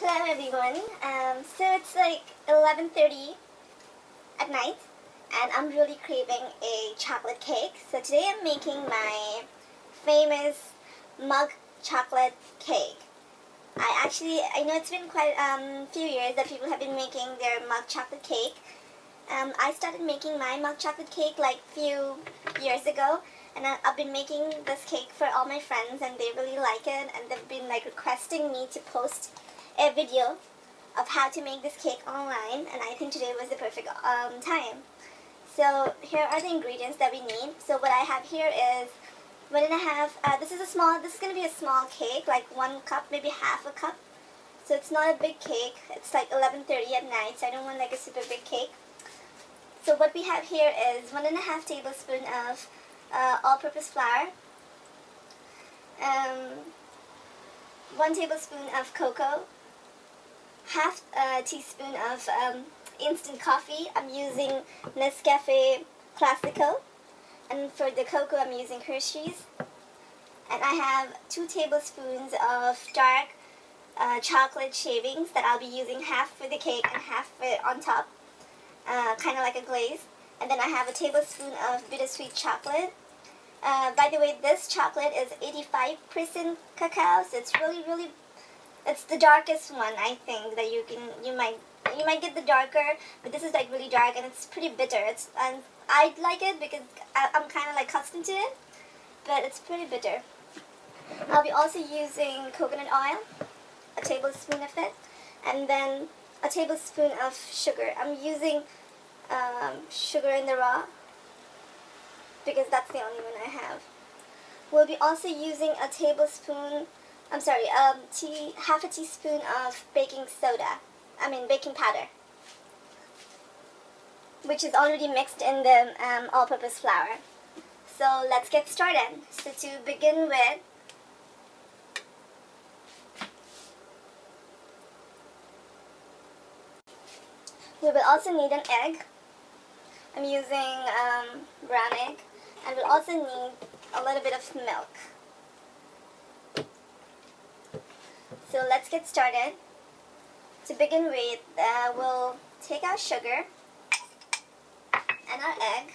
Hello everyone. So it's like 11:30 at night and I'm really craving a chocolate cake. So today I'm making my famous mug chocolate cake. I know it's been quite a few years that people have been making their mug chocolate cake. I started making my mug chocolate cake like few years ago, and I've been making this cake for all my friends and they really like it, and they've been like requesting me to post a video of how to make this cake online, and I think today was the perfect time. So here are the ingredients that we need. So what I have here is 1.5, this is going to be a small cake, like 1 cup, maybe half a cup. So it's not a big cake. It's like 11:30 at night, so I don't want like a super big cake. So what we have here is 1.5 tablespoon of all-purpose flour, 1 tablespoon of cocoa, half a teaspoon of instant coffee. I'm using Nescafe Classico, and for the cocoa I'm using Hershey's. And I have 2 tablespoons of dark chocolate shavings that I'll be using half for the cake and half for it on top, kind of like a glaze. And then I have a tablespoon of bittersweet chocolate. By the way, this chocolate is 85% cacao, so it's really it's the darkest one, I think, that you might get the darker, but this is like really dark and it's pretty bitter. And I like it because I'm kind of like accustomed to it, but it's pretty bitter. I'll be also using coconut oil, a tablespoon of it, and then a tablespoon of sugar. I'm using sugar in the raw because that's the only one I have. We'll be also using a tablespoon, half a teaspoon of baking powder, which is already mixed in the all-purpose flour. So let's get started. So to begin with, we will also need an egg. I'm using brown egg, and we'll also need a little bit of milk. So let's get started. To begin with, we'll take our sugar and our egg,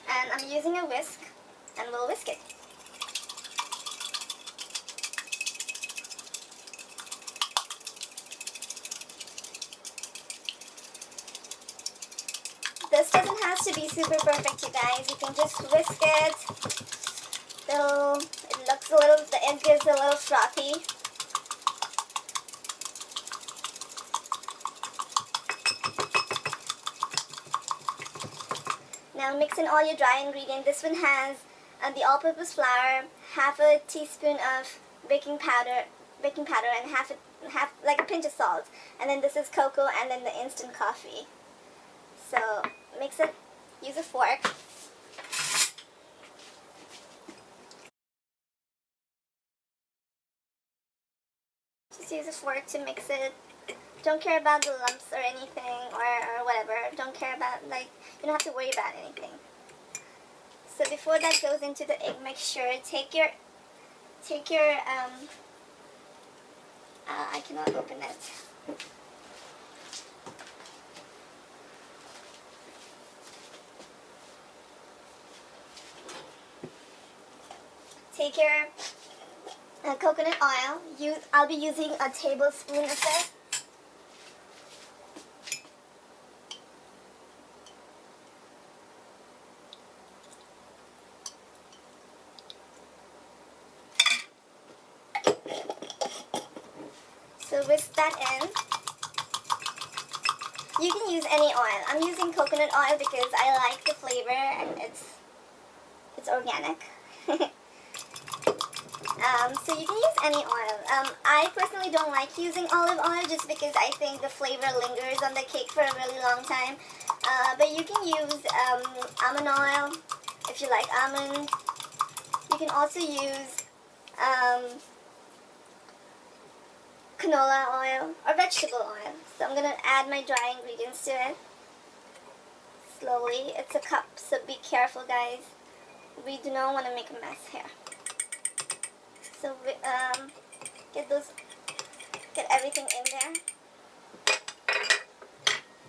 and I'm using a whisk, and we'll whisk it. This doesn't have to be super perfect, you guys. You can just whisk it till it looks the egg is a little frothy. Now mix in all your dry ingredients. This one has the all-purpose flour, half a teaspoon of baking powder, and half like a pinch of salt. And then this is cocoa, and then the instant coffee. So mix it, use a fork. Just use a fork to mix it. Don't care about the lumps or anything or whatever. Don't care about, like, you don't have to worry about anything. So before that goes into the egg mixture, take your I cannot open it. Take your coconut oil. I'll be using a tablespoon of it. So whisk that in. You can use any oil. I'm using coconut oil because I like the flavor and it's organic. So you can use any oil. I personally don't like using olive oil just because I think the flavor lingers on the cake for a really long time. But you can use almond oil if you like almond. You can also use canola oil or vegetable oil. So I'm going to add my dry ingredients to it. slowly. It's a cup, so be careful, guys. We do not want to make a mess here. So get everything in there,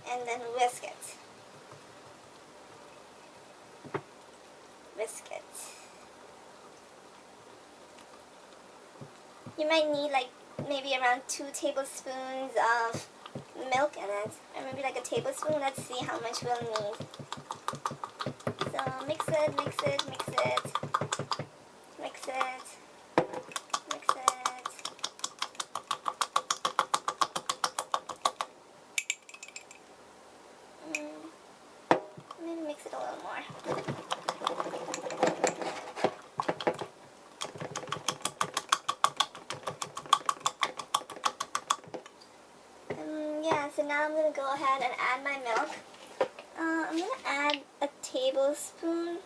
and then whisk it. Whisk it. You might need like maybe around 2 tablespoons of milk in it, or maybe like a tablespoon. Let's see how much we'll need. So mix it, mix it, mix it, mix it, mix it. Maybe mix it a little more. Yeah, so now I'm going to go ahead and add my milk. I'm going to add a tablespoon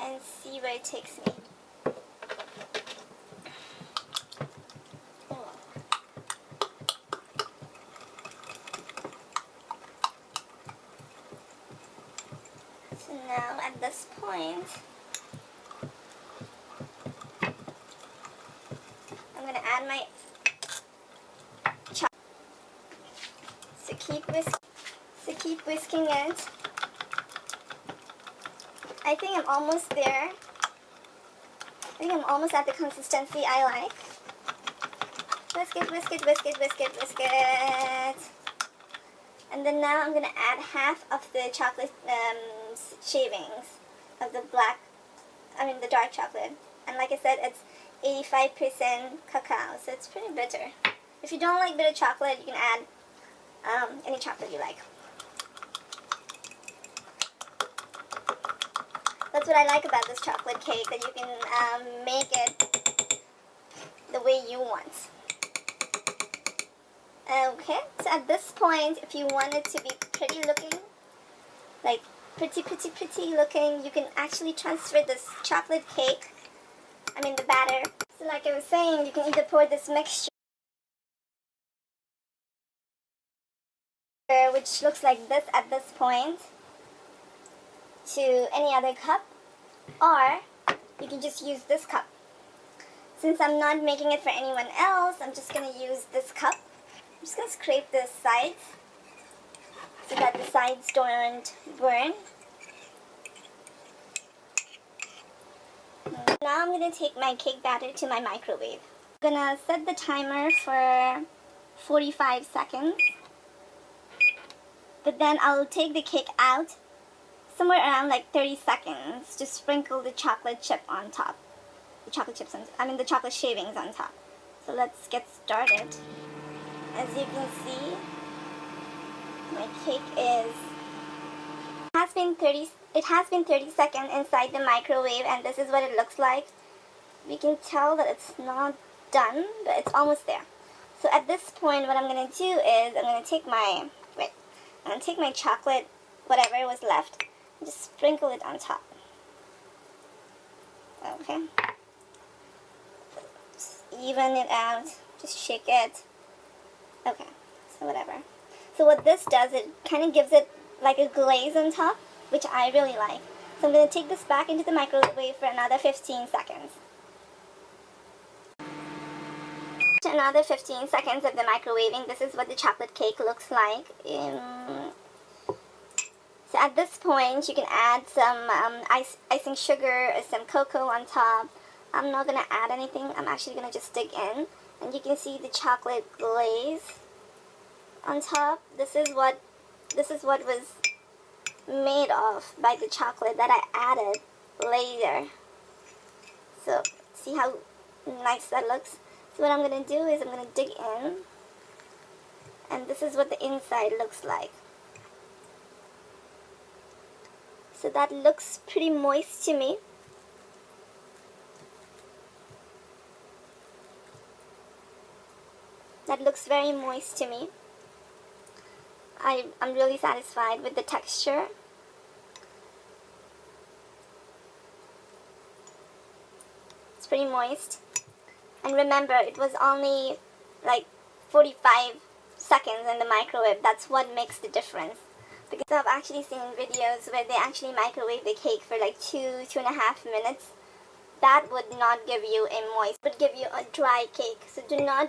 and see where it takes me. So now at this point, I'm going to add my chocolate. So keep whisking it. I think I'm almost there. I think I'm almost at the consistency I like. Whisk it, whisk it, whisk it, whisk it, whisk it. And then now I'm going to add half of the chocolate shavings of the the dark chocolate. And like I said, it's 85% cacao, so it's pretty bitter. If you don't like bitter chocolate, you can add any chocolate you like. That's what I like about this chocolate cake, that you can make it the way you want. Okay, so at this point, if you want it to be pretty looking, like pretty looking, you can actually transfer this chocolate cake, the batter. So like I was saying, you can either pour this mixture, which looks like this at this point, to any other cup, or you can just use this cup. Since I'm not making it for anyone else, I'm just going to use this cup. I'm just going to scrape the sides so that the sides don't burn. Now I'm going to take my cake batter to my microwave. I'm going to set the timer for 45 seconds. But then I'll take the cake out somewhere around like 30 seconds to sprinkle the chocolate chip on top. The chocolate chips the chocolate shavings on top. So let's get started. As you can see, my cake it has been 30 seconds inside the microwave, and this is what it looks like. We can tell that it's not done, but it's almost there. So at this point, what I'm going to do is I'm going to take my chocolate, whatever was left, and just sprinkle it on top. Okay. Just even it out. Just shake it. Okay. So whatever. So what this does, it kind of gives it like a glaze on top, which I really like. So I'm going to take this back into the microwave for another 15 seconds. After another 15 seconds of the microwaving, this is what the chocolate cake looks like. So at this point, you can add some icing sugar or some cocoa on top. I'm not going to add anything. I'm actually going to just dig in. And you can see the chocolate glaze on top. This is what was made of by the chocolate that I added later. So see how nice that looks? So what I'm going to do is I'm going to dig in. And this is what the inside looks like. So that looks pretty moist to me. That looks very moist to me. I'm really satisfied with the texture. It's pretty moist. And remember, it was only like 45 seconds in the microwave. That's what makes the difference. Because I've actually seen videos where they actually microwave the cake for like 2.5 minutes. That would not give you a moist, would give you a dry cake. So do not